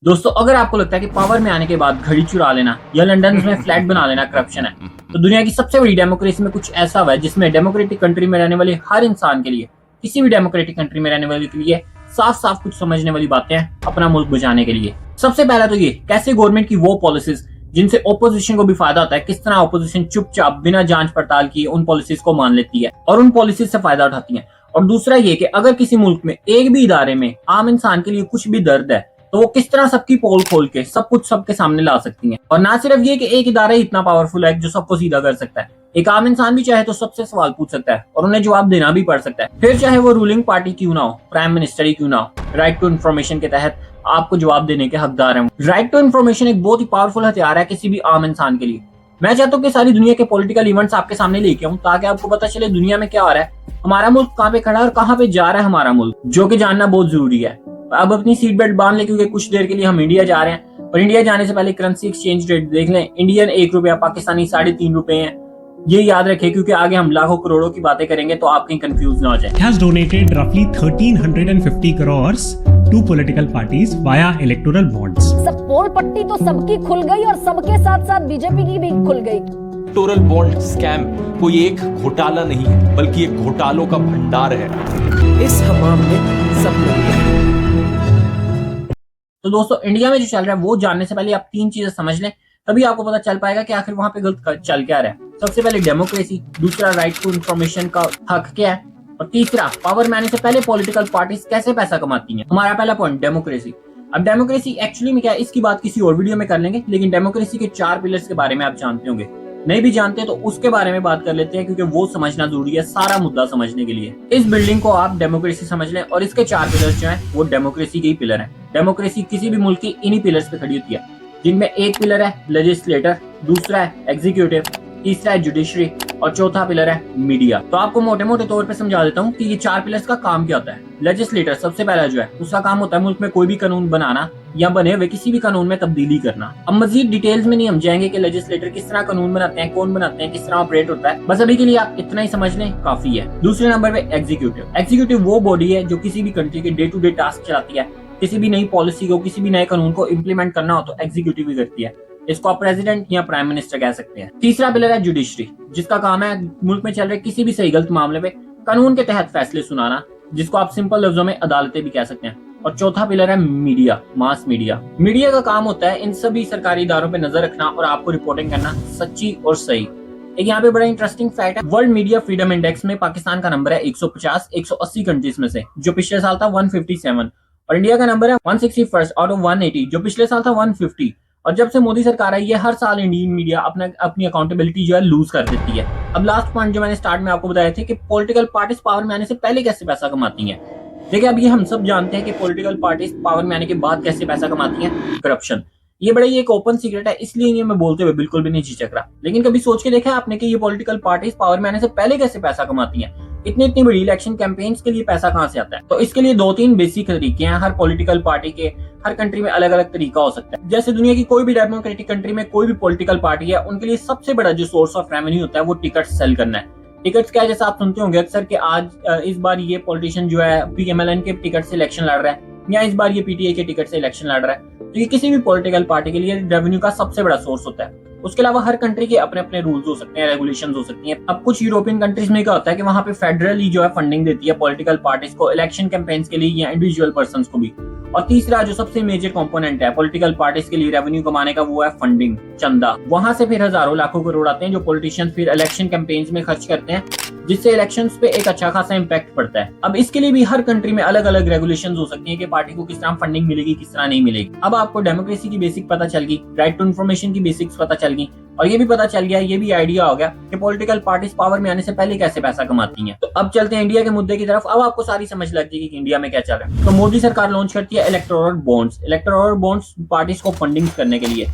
दोस्तों, अगर आपको लगता है कि पावर में आने के बाद घड़ी चुरा लेना या लंदन में फ्लैट बना लेना करप्शन है, तो दुनिया की सबसे बड़ी डेमोक्रेसी में कुछ ऐसा हुआ है जिसमें डेमोक्रेटिक कंट्री में रहने वाले हर इंसान के लिए, किसी भी डेमोक्रेटिक कंट्री में रहने वाले के लिए साफ साफ कुछ समझने वाली बातें हैं अपना मुल्क बचाने के लिए। सबसे पहला तो ये कैसे गवर्नमेंट की वो पॉलिसीज जिनसे ओपोजिशन को भी फायदा होता है, किस तरह ओपोजिशन चुपचाप बिना जांच पड़ताल किए उन पॉलिसीज को मान लेती है और उन पॉलिसीज से फायदा उठाती है। और दूसरा ये कि अगर किसी मुल्क में एक भी इदारे में आम इंसान के लिए कुछ भी दर्द है तो वो किस तरह सबकी पोल खोल के सब कुछ सबके सामने ला सकती हैं। और ना सिर्फ ये कि एक इदारा ही इतना पावरफुल है जो सबको सीधा कर सकता है, एक आम इंसान भी चाहे तो सबसे सवाल पूछ सकता है और उन्हें जवाब देना भी पड़ सकता है, फिर चाहे वो रूलिंग पार्टी क्यों ना हो, प्राइम मिनिस्टर ही क्यों ना हो। राइट टू इन्फॉर्मेशन के तहत आपको जवाब देने के हकदार हैं। राइट टू इन्फॉर्मेशन एक बहुत ही पावरफुल हथियार है किसी भी आम इंसान के लिए। मैं चाहता हूँ कि सारी दुनिया के पॉलिटिकल इवेंट्स आपके सामने लेके आऊं ताकि आपको पता चले दुनिया में क्या हो रहा है, हमारा मुल्क कहाँ पे खड़ा है और कहाँ पे जा रहा है हमारा मुल्क, जो कि जानना बहुत जरूरी है। अब अपनी सीट बेल्ट बांध ले क्योंकि कुछ देर के लिए हम इंडिया जा रहे हैं। और इंडिया जाने से पहले करेंसी एक्सचेंज रेट देख लें, इंडियन 1 रुपया पाकिस्तानी 3.5 रुपए है। ये याद रखें क्योंकि आगे हम लाखों करोड़ों की बातें करेंगे तो आप कहीं कंफ्यूज ना हो जाए। Has donated roughly 1350 crores to political parties via electoral bonds. सब पोल पट्टी तो सबकी खुल गई और सबके साथ साथ बीजेपी की भी खुल गई। इलेक्टोरल बॉन्ड स्कैम कोई एक घोटाला नहीं है बल्कि एक घोटालों का भंडार है। इस हमाम में सब लोग हैं। तो दोस्तों, इंडिया में जो चल रहा है वो जानने से पहले आप 3 चीजें समझ लें, तभी आपको पता चल पाएगा कि आखिर वहां पे गलत चल क्या रहा है। सबसे पहले डेमोक्रेसी, दूसरा राइट टू इन्फॉर्मेशन का हक क्या है, और तीसरा पावर में आने से पहले पॉलिटिकल पार्टीज कैसे पैसा कमाती हैं। हमारा पहला पॉइंट डेमोक्रेसी। अब डेमोक्रेसी एक्चुअली में क्या है इसकी बात किसी और वीडियो में कर लेंगे, लेकिन डेमोक्रेसी के 4 पिलर्स के बारे में आप जानते होंगे। नहीं भी जानते तो उसके बारे में बात कर लेते हैं क्योंकि वो समझना जरूरी है सारा मुद्दा समझने के लिए। इस बिल्डिंग को आप डेमोक्रेसी समझ लें और इसके 4 पिलर्स जो हैं वो डेमोक्रेसी के ही पिलर हैं। डेमोक्रेसी किसी भी मुल्क की इन्हीं पिलर्स पे खड़ी होती है, जिनमें एक पिलर है लेजिस्लेटर, दूसरा है एग्जीक्यूटिव, तीसरा है जुडिशरी और चौथा पिलर है मीडिया। तो आपको मोटे मोटे तौर पे समझा देता हूँ कि ये 4 पिलर्स का काम क्या होता है। लेजिस्लेटर सबसे पहला जो है उसका काम होता है मुल्क में कोई भी कानून बनाना या बने हुए किसी भी कानून में तब्दीली करना। अब मजीद डिटेल्स में नहीं हम जाएंगे कि लेजिस्लेटर किस तरह कानून बनाते हैं, कौन बनाते हैं, किस तरह ऑपरेट होता है, बस अभी के लिए आप इतना ही समझ लें काफी है। दूसरे नंबर पे एग्जीक्यूटिव। एग्जीक्यूटिव वो बॉडी है जो किसी भी कंट्री के डे टू डे टास्क चलाती है। किसी भी नई पॉलिसी को, किसी भी नए कानून को इम्प्लीमेंट करना हो तो एग्जीक्यूटिव ही करती है। इसको आप प्रेसिडेंट या प्राइम मिनिस्टर कह सकते हैं। तीसरा पिलर है जुडिशरी, जिसका काम है मुल्क में चल रहे किसी भी सही गलत मामले पे कानून के तहत फैसले सुनाना, जिसको आप सिंपल लफ्जों में अदालतें भी कह सकते हैं। और चौथा पिलर है मीडिया, मास मीडिया। मीडिया का काम होता है इन सभी सरकारी इदारों पे नजर रखना और आपको रिपोर्टिंग करना सच्ची और सही। एक यहाँ पे बड़ा इंटरेस्टिंग फैक्ट है, वर्ल्ड मीडिया फ्रीडम इंडेक्स में पाकिस्तान का नंबर है 150 180 कंट्रीज में से, जो पिछले साल था 157, और इंडिया का नंबर है 161 आउट ऑफ 180, जो पिछले साल था 150। और जब से मोदी सरकार आई है हर साल इंडियन मीडिया अपनी अकाउंटेबिलिटी जो है लूज कर देती है। अब लास्ट पॉइंट जो मैंने स्टार्ट में आपको बताया था कि पॉलिटिकल पार्टीज पावर में आने से पहले कैसे पैसा कमाती हैं। देखिए, अब ये हम सब जानते हैं कि पॉलिटिकल पार्टीज पावर में आने के बाद कैसे पैसा कमाती हैं, करप्शन। ये बड़ा ही एक ओपन सीक्रेट है, इसलिए ये मैं बोलते हुए बिल्कुल भी नहीं झिझक रहा। लेकिन कभी सोच के देखा आपने कि ये पॉलिटिकल पार्टीज पावर में आने से पहले कैसे पैसा कमाती हैं। इतनी बड़ी इलेक्शन कैंपेन्स के लिए पैसा कहां से आता है। तो इसके लिए 2-3 बेसिक तरीके हैं। हर पॉलिटिकल पार्टी के हर कंट्री में अलग अलग तरीका हो सकता है। जैसे दुनिया की कोई भी डेमोक्रेटिक कंट्री में कोई भी पॉलिटिकल पार्टी है, उनके लिए सबसे बड़ा जो सोर्स ऑफ रेवेन्यू होता है वो टिकट सेल करना है। टिकट्स क्या है, जैसे आप सुनते होंगे अक्सर कि आज इस बार ये पॉलिटिशियन जो है पीएमएलएन के टिकट से इलेक्शन लड़ रहा है, या इस बार ये पीटीआई के टिकट से इलेक्शन लड़ रहा है। तो ये किसी भी पॉलिटिकल पार्टी के लिए रेवेन्यू का सबसे बड़ा सोर्स होता है। उसके अलावा हर कंट्री के अपने अपने रूल्स हो सकते हैं, रेगुलेशंस हो सकती हैं। अब कुछ यूरोपियन कंट्रीज में क्या होता है कि वहां पे फेडरली जो है फंडिंग देती है पॉलिटिकल पार्टीज को, इलेक्शन कैंपेन्स के लिए या इंडिविजुअल पर्संस को भी। और तीसरा जो सबसे मेजर कंपोनेंट है पॉलिटिकल पार्टीज के लिए रेवेन्यू कमाने का, वो है फंडिंग, चंदा। वहां से फिर हजारों लाखों करोड़ आते हैं जो पॉलिटिशियंस फिर इलेक्शन कैंपेन्स में खर्च करते हैं, जिससे इलेक्शंस पे एक अच्छा खासा इंपैक्ट पड़ता है। अब इसके लिए भी हर कंट्री में अलग अलग रेगुलेशंस हो सकती हैं कि पार्टी को किस तरह फंडिंग मिलेगी, किस तरह नहीं मिलेगी। अब आपको डेमोक्रेसी की बेसिक पता चल गई, राइट टू इन्फॉर्मेशन की बेसिक्स पता चल गई, और ये भी पता चल गया, ये भी आइडिया हो गया कि पॉलिटिकल पार्टीज पावर में आने से पहले कैसे पैसा कमाती हैं। तो अब चलते हैं इंडिया के मुद्दे की तरफ। अब आपको सारी समझ लग जाएगी कि इंडिया में क्या चल रहा है। तो मोदी सरकार लॉन्च करती है electoral bonds. Electoral bonds parties को फंडिंग करने के लिए,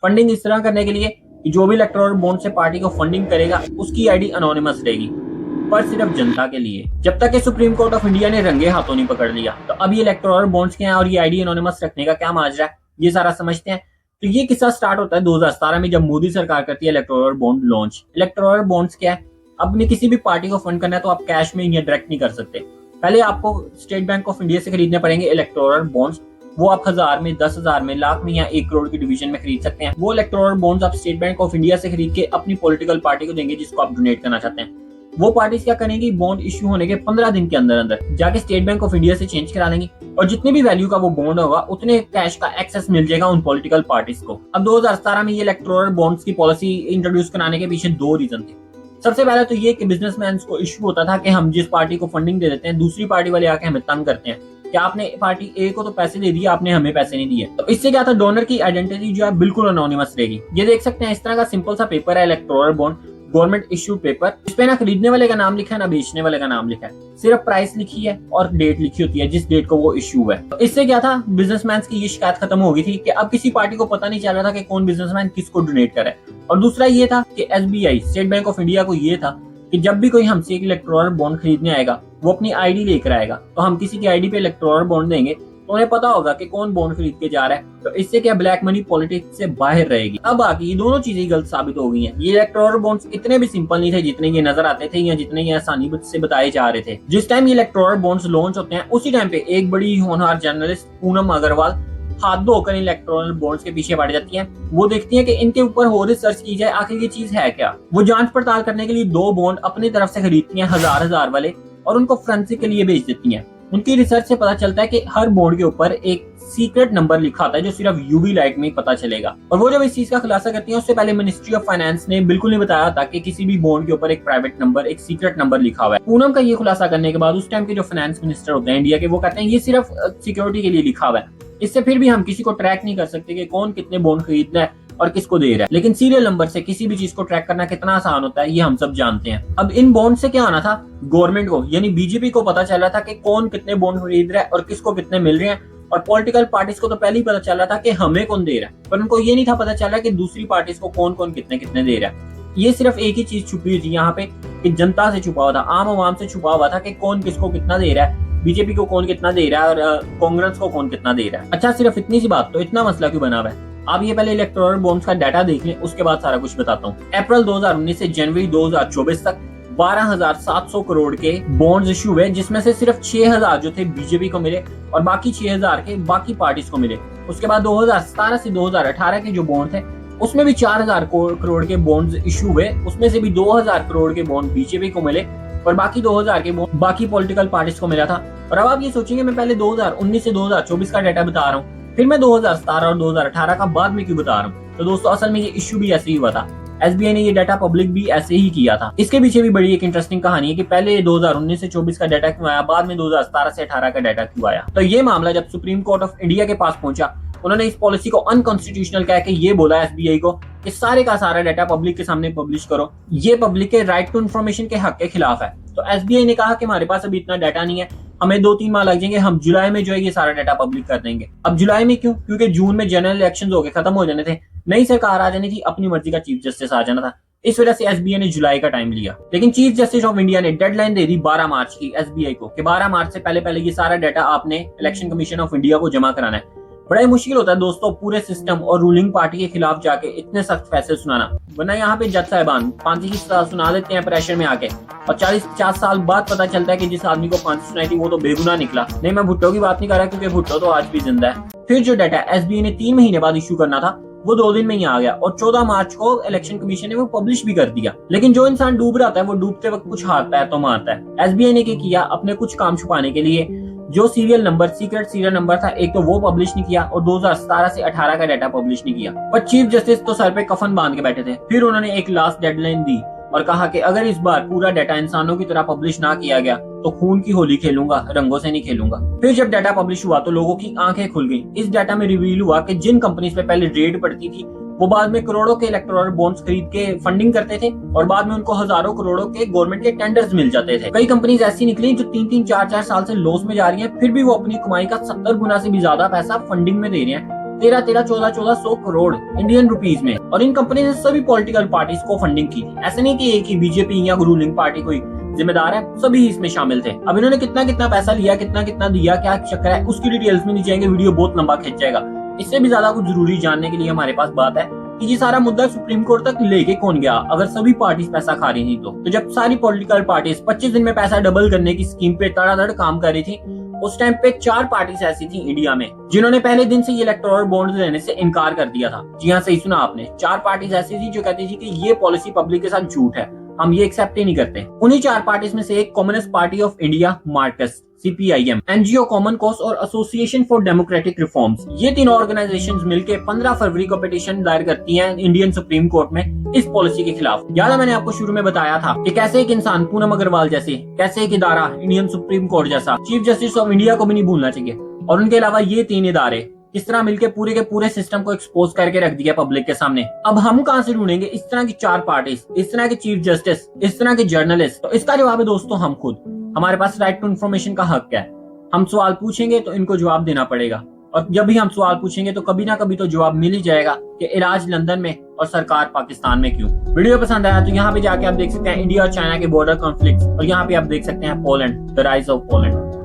फंडिंग इस तरह करने के लिए कि जो भी इलेक्टोरल बॉन्ड से पार्टी को फंडिंग करेगा उसकी आईडी अनोनिमस रहेगी, पर सिर्फ जनता के लिए, जब तक कि सुप्रीम कोर्ट ऑफ इंडिया ने रंगे हाथों नहीं पकड़ लिया। तो अब ये इलेक्टोरल बॉन्ड्स क्या है और ये आईडी अनोनिमस रखने का क्या माजरा है, ये सारा समझते हैं। तो ये किस्सा स्टार्ट होता है 2017 में, जब मोदी सरकार करती है electoral bond launch. Electoral bonds क्या है, अपने किसी भी पार्टी को फंड करना है तो आप कैश में या डायरेक्ट नहीं कर सकते। पहले आपको स्टेट बैंक ऑफ इंडिया से खरीदने पड़ेंगे इलेक्टोरल बॉन्ड्स, वो आप 1000 में, 10,000 में, लाख में या 1 करोड़ की डिवीजन में खरीद सकते हैं। वो इलेक्टोरल बॉन्ड्स आप स्टेट बैंक ऑफ इंडिया से खरीद के अपनी पॉलिटिकल पार्टी को देंगे जिसको आप डोनेट करना चाहते हैं। वो पार्टीज क्या करेंगी, बॉन्ड इश्यू होने के 15 दिन के अंदर अंदर जाके स्टेट बैंक ऑफ इंडिया से चेंज करा लेंगी और जितनी भी वैल्यू का वो बॉन्ड होगा उतने कैश का एक्सेस मिल जाएगा उन पॉलिटिकल पार्टीज को। अब 2017 में ये इलेक्टोरल बॉन्ड्स की पॉलिसी इंट्रोड्यूस कराने के पीछे 2 रीजन थे। सबसे पहला तो ये कि बिजनेसमैन को इश्यू होता था कि हम जिस पार्टी को फंडिंग दे देते हैं, दूसरी पार्टी वाले आके हमें तंग करते हैं कि आपने पार्टी ए को तो पैसे दे दिए, आपने हमें पैसे नहीं दिए। तो इससे क्या था, डोनर की आइडेंटिटी जो है बिल्कुल अनोनिमस रहेगी। ये देख सकते हैं इस तरह का सिंपल सा पेपर है electoral bond, government issued paper. इस पे ना खरीदने वाले का नाम लिखा है ना बेचने वाले का नाम लिखा है, सिर्फ प्राइस लिखी है और डेट लिखी होती है जिस डेट को वो इश्यू है। तो इससे क्या था, बिजनेसमैन की ये शिकायत खत्म हो गई थी कि अब किसी पार्टी को पता नहीं चल रहा था कि कौन बिजनेसमैन किसको डोनेट करे। और दूसरा ये था कि SBI state bank of India को ये था कि जब भी कोई हमसे एक इलेक्टोरल बॉन्ड खरीदने आएगा वो अपनी आईडी लेकर आएगा, तो हम किसी की आईडी पे इलेक्टोरल बॉन्ड देंगे तो उन्हें पता होगा कि कौन बॉन्ड खरीद के जा रहा है। तो इससे क्या ब्लैक मनी पॉलिटिक्स से बाहर रहेगी। अब बाकी ये दोनों चीजें गलत साबित हो गई हैं। ये इलेक्टोरल बॉन्ड्स इतने भी सिंपल नहीं थे जितने ये नजर आते थे या जितने ये आसानी से बताए जा रहे थे। जिस टाइम ये इलेक्टोरल बॉन्ड्स लॉन्च होते हैं उसी टाइम पे एक बड़ी होनहार जर्नलिस्ट पूनम अग्रवाल हाथ धोकर इलेक्टोरल बॉन्ड्स के पीछे पड़ जाती हैं। वो देखती हैं कि इनके ऊपर और रिसर्च की जाए, आखिर ये चीज है क्या। वो जांच पड़ताल करने के लिए 2 बॉन्ड अपनी तरफ से खरीदती हैं 1000 वाले और उनको फोरेंसिक के लिए भेज देती हैं। उनकी रिसर्च से पता चलता है कि हर बॉन्ड के ऊपर एक सीक्रेट नंबर लिखा होता है जो सिर्फ यूवी लाइट में ही पता चलेगा। और वो जब इस चीज का खुलासा करती हैं उससे पहले मिनिस्ट्री ऑफ फाइनेंस ने बिल्कुल नहीं बताया था कि किसी भी बॉन्ड के ऊपर एक प्राइवेट नंबर, एक सीक्रेट नंबर लिखा हुआ है। पूनम का ये खुलासा करने के बाद उस टाइम के जो फाइनेंस मिनिस्टर होते हैं इंडिया के, वो कहते हैं ये सिर्फ सिक्योरिटी के लिए लिखा हुआ है, इससे फिर भी हम किसी को ट्रैक नहीं कर सकते कि कौन कितने बॉन्ड खरीदना है और किसको दे रहा है। लेकिन सीरियल नंबर से किसी भी चीज को ट्रैक करना कितना आसान होता है ये हम सब जानते हैं। अब इन बॉन्ड से क्या आना था, गवर्नमेंट को यानी बीजेपी को पता चल रहा था कि कौन कितने बॉन्ड खरीद रहा है और किसको कितने मिल रहे हैं। और पॉलिटिकल पार्टीज को तो पहले ही पता चल रहा था कि हमें कौन दे रहा है, पर उनको ये नहीं था पता चल रहा कि दूसरी पार्टीज को कौन कौन कितने कितने दे रहा है। ये सिर्फ एक ही चीज छुपी हुई थी यहाँ पे कि जनता से छुपा हुआ था, आम आवाम से छुपा हुआ था कि कौन किसको कितना दे रहा है, बीजेपी को कौन कितना दे रहा है और कांग्रेस को कौन कितना दे रहा है। अच्छा, सिर्फ इतनी सी बात, तो इतना मसला क्यों बना हुआ है। आप ये पहले इलेक्टोरल बॉन्ड्स का डाटा देख लें, उसके बाद सारा कुछ बताता हूँ। अप्रैल 2019 से जनवरी 2024 तक 12,700 करोड़ के बॉन्ड्स इश्यू हुए, जिसमें से सिर्फ 6,000 जो थे बीजेपी को मिले और बाकी 6,000 के बाकी पार्टीज को मिले। उसके बाद 2017 से 2018 के जो बॉन्ड थे उसमें भी 4,000 करोड़ के बॉन्ड्स इश्यू हुए, उसमें से भी 2,000 करोड़ के बॉन्ड बीजेपी को मिले और बाकी 2,000 के बॉन्ड बाकी पॉलिटिकल पार्टीज को मिला था। और अब आप ये सोचेंगे मैं पहले 2019 से 2024 का डाटा बता रहा हूँ, फिर मैं 2017 और 2018 का बाद में क्यों बता रहा हूँ। तो दोस्तों असल में ये इश्यू भी ऐसे ही हुआ था, SBI ने ये डाटा पब्लिक भी ऐसे ही किया था। इसके पीछे भी बड़ी एक इंटरेस्टिंग कहानी है कि पहले 2019 से 24 का डाटा क्यों आया, बाद में 2017 से 18 का डाटा क्यों आया। तो ये मामला जब सुप्रीम कोर्ट ऑफ इंडिया के पास पहुंचा, उन्होंने इस पॉलिसी को अनकॉन्स्टिट्यूशनल कह के ये बोला SBI को कि सारे का सारा डाटा पब्लिक के सामने पब्लिश करो, ये पब्लिक के राइट टू इन्फॉर्मेशन के हक के खिलाफ है। तो SBI ने कहा कि हमारे पास अभी इतना डाटा नहीं है, हमें 2-3 माह लग जाएंगे, हम जुलाई में जो है ये सारा डाटा पब्लिक कर देंगे। अब जुलाई में क्यों, क्योंकि जून में जनरल इलेक्शंस हो गए, खत्म हो जाने थे, नई सरकार आ जानी थी, अपनी मर्जी का चीफ जस्टिस आ जाना था, इस वजह से SBI ने जुलाई का टाइम लिया। लेकिन चीफ जस्टिस ऑफ इंडिया ने डेडलाइन दे दी 12 मार्च की SBI को कि 12 मार्च से पहले ये सारा डाटा आपने इलेक्शन कमीशन ऑफ इंडिया को जमा कराना है। बड़ा ही मुश्किल होता है दोस्तों पूरे सिस्टम और रूलिंग पार्टी के खिलाफ जाके इतने सख्त फैसले सुनाना, वरना यहाँ पे जज साहिबान फांसी की सजा सुना देते हैं प्रेशर में आके, और 40-50 साल बाद पता चलता है कि जिस आदमी को फांसी सुनाई थी वो तो बेगुनाह निकला। नहीं, मैं भुट्टो की बात नहीं कर रहा क्योंकि भुट्टो तो आज भी जिंदा है। फिर जो डाटा SBI ने 3 महीने बाद इश्यू करना था वो 2 दिन में ही आ गया और 14 मार्च को इलेक्शन कमीशन ने वो पब्लिश भी कर दिया। लेकिन जो इंसान डूब रहा था वो डूबते वक्त कुछ हारता है तो मारता है। SBI ने क्या किया, अपने कुछ काम छुपाने के लिए जो serial number, secret serial number था, एक तो वो पब्लिश नहीं किया और 2017 से 18 का डाटा पब्लिश नहीं किया। पर चीफ जस्टिस तो सर पे कफन बांध के बैठे थे। फिर उन्होंने एक लास्ट डेडलाइन दी और कहा कि अगर इस बार पूरा डाटा इंसानों की तरह पब्लिश ना किया गया तो खून की होली खेलूंगा, रंगों से नहीं खेलूंगा। फिर जब डाटा पब्लिश हुआ तो लोगों की आंखें खुल गई। इस डाटा में रिवील हुआ कि जिन कंपनीज पे पहले रेड पड़ती थी वो बाद में करोड़ों के इलेक्टोरल बॉन्ड्स खरीद के फंडिंग करते थे और बाद में उनको हजारों करोड़ों के गवर्नमेंट के टेंडर्स मिल जाते थे। कई कंपनीज ऐसी निकली जो 3-3, 4-4 साल से लॉस में जा रही हैं, फिर भी वो अपनी कमाई का 70 गुना से भी ज्यादा पैसा फंडिंग में दे रहे हैं, 13-13, 14-1400 करोड़ इंडियन रुपीज में। और इन कंपनी ने सभी पॉलिटिकल पार्टीज को फंडिंग की थी। ऐसे नहीं कि एक ही बीजेपी या रूलिंग पार्टी कोई जिम्मेदार है, सभी इसमें शामिल थे। अब इन्होंने कितना कितना पैसा लिया, कितना कितना दिया, क्या चक्कर है, उसकी डिटेल्स में नहीं जाएंगे, वीडियो बहुत लंबा खिंच जाएगा। इससे भी ज्यादा कुछ जरूरी जानने के लिए हमारे पास बात है कि ये सारा मुद्दा सुप्रीम कोर्ट तक लेके कौन गया अगर सभी पार्टीज पैसा खा रही थी। तो जब सारी पॉलिटिकल पार्टीज 25 दिन में पैसा डबल करने की स्कीम पे तड़ातड़ काम कर रही थी उस टाइम पे 4 पार्टीज ऐसी थी इंडिया में जिन्होंने पहले दिन से ये इलेक्टोरल बॉन्ड लेने से इनकार कर दिया था। जी हाँ, सही सुना आपने, 4 पार्टीज ऐसी थी जो कहती थी कि ये पॉलिसी पब्लिक के साथ झूठ है, हम ये एक्सेप्ट ही नहीं करते। उन्हीं 4 पार्टीज में से एक communist party of India Marxist CPIM, NGO common cause और एसोसिएशन फॉर डेमोक्रेटिक रिफॉर्म्स, ये तीनों ऑर्गेनाइजेशंस मिलकर 15 फरवरी को पिटीशन दायर करती हैं इंडियन सुप्रीम कोर्ट में इस पॉलिसी के खिलाफ। याद है मैंने आपको शुरू में बताया था कि कैसे एक इंसान पूनम अग्रवाल जैसे, कैसे एक इदारा इंडियन सुप्रीम कोर्ट जैसा, चीफ जस्टिस ऑफ इंडिया को भी नहीं भूलना चाहिए, और उनके अलावा ये 3 इदारे किस तरह मिलकर पूरे के पूरे सिस्टम को एक्सपोज करके रख दिया पब्लिक के सामने। अब हम कहां से ढूंढेंगे इस तरह की 4 पार्टीज, इस तरह के चीफ जस्टिस, इस तरह के जर्नलिस्ट? तो इसका जवाब है दोस्तों हम खुद। हमारे पास राइट टू इन्फॉर्मेशन का हक है। हम सवाल पूछेंगे तो इनको जवाब देना पड़ेगा, और जब भी हम सवाल पूछेंगे तो कभी ना कभी तो जवाब मिल ही जाएगा कि इलाज लंदन में और सरकार पाकिस्तान में क्यों। वीडियो पसंद आया तो यहाँ पे जाके आप देख सकते हैं इंडिया और चाइना के बॉर्डर कॉन्फ्लिक्ट, और यहाँ पे आप देख सकते हैं Poland, the rise of Poland.